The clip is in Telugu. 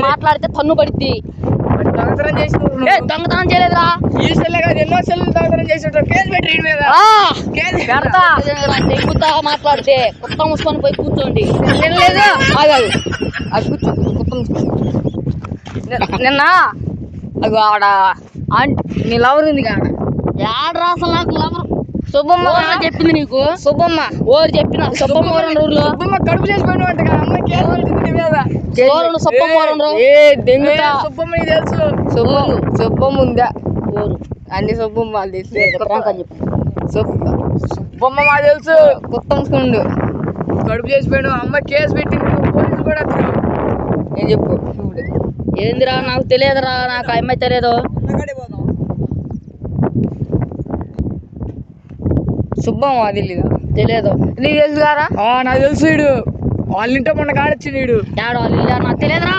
మాట్లాడితే తన్ను పడిద్ది. దొంగతనం చేసి దొంగతనం చేయలేదురా. ఈ సెల్ కాదు ఎన్నో సెల్ దొంగతనం చేసి కేసు పెట్టి మీద దెంగుతా మాట్లాడితే కొత్త మూసుకొని పోయి కూర్చోండి. లేదు ఆగాదు అది కూర్చో కొత్త మూసుకొని. నిన్న అగో ఆడ ఆంటీ నీ లవర్ ఉంది కాడ ఏడ్రా అసలు నాకు లవర్ సుబ్బమ్మ చెప్పింది నీకు. సుబ్బమ్మ ఓరు చెప్పిన సుబ్బమ్మ ఊర్లో సుబ్బమ్మ కడుపు చేసిపోయిన అమ్మాయి కేసు పెట్టింది మీద సుబ్బమ్మ దెంగుతా సుబ్బమ్మ నీకు తెలుసు సుబ్బమ్మ ఉందా ఊరు అన్ని సుబ్బమ్మ వాళ్ళు తెలుసు చెప్పు. సుబ్బమ్మ మాకు తెలుసు కొత్త మూసుకుండు కడుపు చేసిపోయాడు అమ్మాయి కేసు పెట్టింది పోలీసులు కూడా వచ్చారు. నేను చెప్పు ఇప్పుడు ఏందిరా నాకు తెలియదురా. నాకు అమ్మాయి తెలియదు. సుబ్బమ్మ తెలీదా? తెలియదు. నీకు తెలుసు కదా? నాకు తెలుసు. వీడు వాళ్ళ ఇంట్లో మొన్న కాడొచ్చిండు. నాకు తెలియదురా.